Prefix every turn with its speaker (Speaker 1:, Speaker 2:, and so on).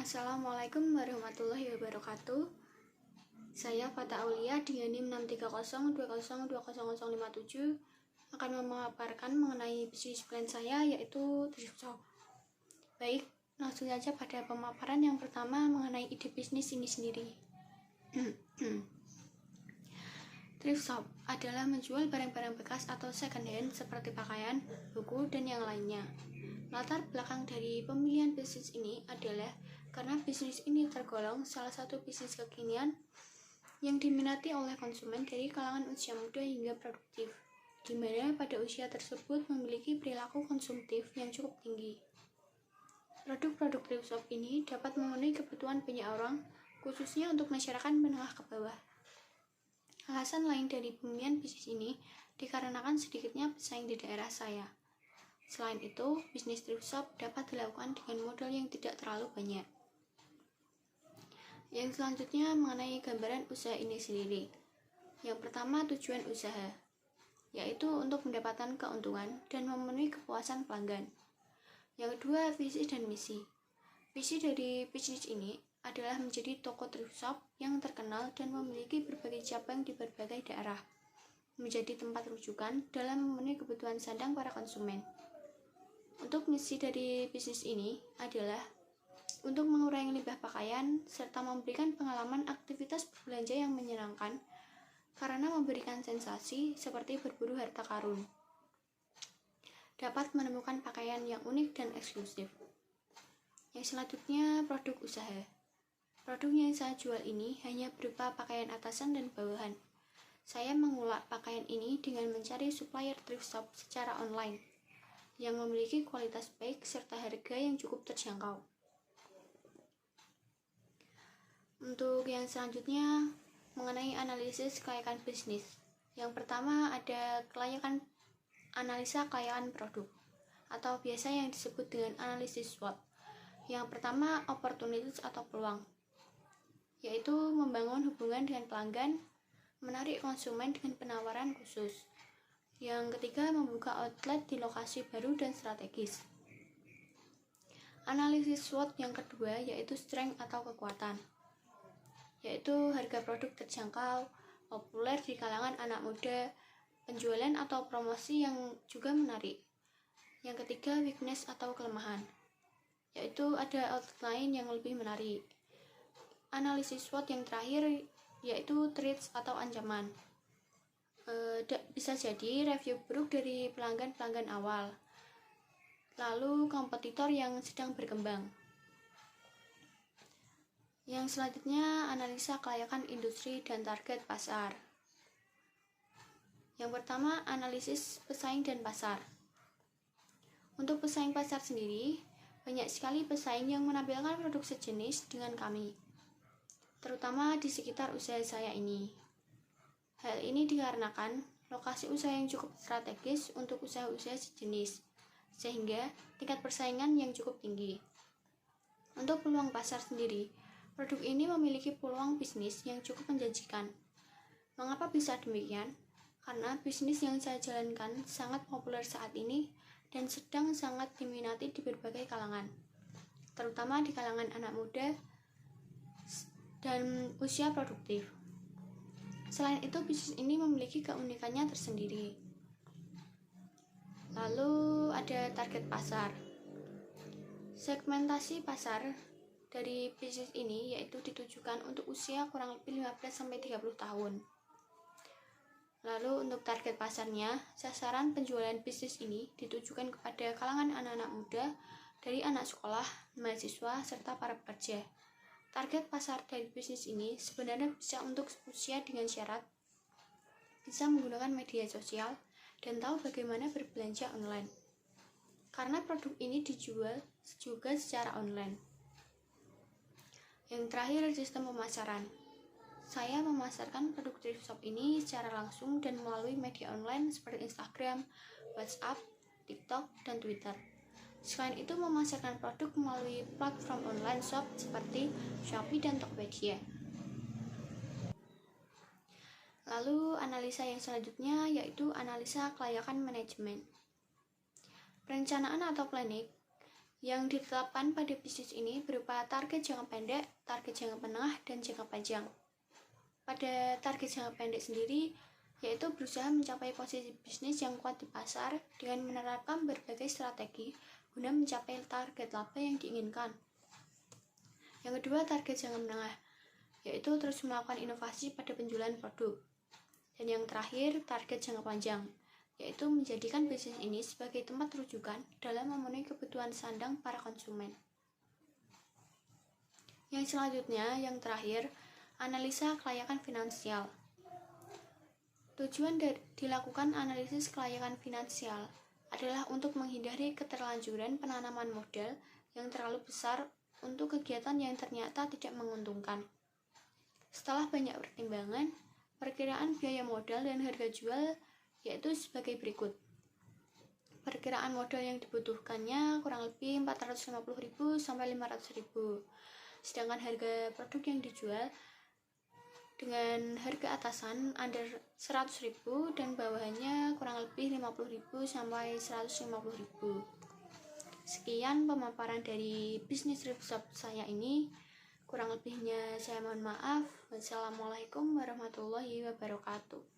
Speaker 1: Assalamualaikum warahmatullahi wabarakatuh. Saya Fata Aulia dengan NIM 630202057 akan memaparkan mengenai bisnis plan saya, yaitu thrift shop. Baik, langsung saja pada pemaparan yang pertama mengenai ide bisnis ini sendiri. Thrift shop adalah menjual barang-barang bekas atau second hand seperti pakaian, buku, dan yang lainnya. Latar belakang dari pemilihan bisnis ini adalah karena bisnis ini tergolong salah satu bisnis kekinian yang diminati oleh konsumen dari kalangan usia muda hingga produktif, di mana pada usia tersebut memiliki perilaku konsumtif yang cukup tinggi. Produk-produk thrift shop ini dapat memenuhi kebutuhan banyak orang, khususnya untuk masyarakat menengah ke bawah. Alasan lain dari pemilihan bisnis ini dikarenakan sedikitnya pesaing di daerah saya. Selain itu, bisnis thrift shop dapat dilakukan dengan modal yang tidak terlalu banyak. Yang selanjutnya mengenai gambaran usaha ini sendiri. Yang pertama, tujuan usaha, yaitu untuk mendapatkan keuntungan dan memenuhi kepuasan pelanggan. Yang kedua, visi dan misi. Visi dari bisnis ini adalah menjadi toko thrift shop yang terkenal dan memiliki berbagai cabang di berbagai daerah, menjadi tempat rujukan dalam memenuhi kebutuhan sandang para konsumen. Untuk misi dari bisnis ini adalah untuk mengurangi limbah pakaian serta memberikan pengalaman aktivitas berbelanja yang menyenangkan karena memberikan sensasi seperti berburu harta karun. Dapat menemukan pakaian yang unik dan eksklusif. Yang selanjutnya, produk usaha. Produk yang saya jual ini hanya berupa pakaian atasan dan bawahan. Saya mengulak pakaian ini dengan mencari supplier thrift shop secara online yang memiliki kualitas baik serta harga yang cukup terjangkau. Untuk yang selanjutnya mengenai analisis kelayakan bisnis. Yang pertama ada analisa kelayakan produk atau biasa yang disebut dengan analisis SWOT. Yang pertama opportunities atau peluang, yaitu membangun hubungan dengan pelanggan, menarik konsumen dengan penawaran khusus. Yang ketiga membuka outlet di lokasi baru dan strategis. Analisis SWOT yang kedua yaitu strength atau kekuatan, yaitu harga produk terjangkau, populer di kalangan anak muda, penjualan atau promosi yang juga menarik. Yang ketiga weakness atau kelemahan, yaitu ada outlet lain yang lebih menarik. Analisis SWOT yang terakhir yaitu threats atau ancaman. Bisa jadi review buruk dari pelanggan-pelanggan awal, lalu kompetitor yang sedang berkembang. Yang selanjutnya analisa kelayakan industri dan target pasar. Yang pertama analisis pesaing dan pasar. Untuk pesaing pasar sendiri, banyak sekali pesaing yang menampilkan produk sejenis dengan kami, terutama di sekitar usaha saya ini. Hal ini dikarenakan lokasi usaha yang cukup strategis untuk usaha-usaha sejenis, sehingga tingkat persaingan yang cukup tinggi. Untuk peluang pasar sendiri, produk ini memiliki peluang bisnis yang cukup menjanjikan. Mengapa bisa demikian? Karena bisnis yang saya jalankan sangat populer saat ini dan sedang sangat diminati di berbagai kalangan, terutama di kalangan anak muda dan usia produktif. Selain itu, bisnis ini memiliki keunikannya tersendiri. Lalu ada target pasar. Segmentasi pasar dari bisnis ini yaitu ditujukan untuk usia kurang lebih 15-30 tahun. Lalu untuk target pasarnya, sasaran penjualan bisnis ini ditujukan kepada kalangan anak-anak muda dari anak sekolah, mahasiswa, serta para pekerja. Target pasar dari bisnis ini sebenarnya bisa untuk usia dengan syarat bisa menggunakan media sosial dan tahu bagaimana berbelanja online, karena produk ini dijual juga secara online. Yang terakhir, sistem pemasaran. Saya memasarkan produk thrift shop ini secara langsung dan melalui media online seperti Instagram, WhatsApp, TikTok, dan Twitter. Selain itu, memasarkan produk melalui platform online shop seperti Shopee dan Tokopedia. Lalu analisa yang selanjutnya yaitu analisa kelayakan manajemen. Perencanaan atau planning Yang ditetapkan pada bisnis ini berupa target jangka pendek, target jangka menengah, dan jangka panjang. Pada target jangka pendek sendiri, yaitu berusaha mencapai posisi bisnis yang kuat di pasar dengan menerapkan berbagai strategi guna mencapai target laba yang diinginkan. Yang kedua, target jangka menengah, yaitu terus melakukan inovasi pada penjualan produk. Dan yang terakhir, target jangka panjang, yaitu menjadikan bisnis ini sebagai tempat rujukan dalam memenuhi kebutuhan sandang para konsumen. Yang selanjutnya, yang terakhir, analisa kelayakan finansial. Tujuan dilakukan analisis kelayakan finansial adalah untuk menghindari keterlanjuran penanaman modal yang terlalu besar untuk kegiatan yang ternyata tidak menguntungkan. Setelah banyak pertimbangan, perkiraan biaya modal dan harga jual yaitu sebagai berikut. Perkiraan modal yang dibutuhkannya kurang lebih 450.000 sampai 500.000. Sedangkan harga produk yang dijual dengan harga atasan under 100.000 dan bawahannya kurang lebih 50.000 sampai 150.000. Sekian pemaparan dari bisnis rooftop saya ini. Kurang lebihnya saya mohon maaf. Wassalamualaikum warahmatullahi wabarakatuh.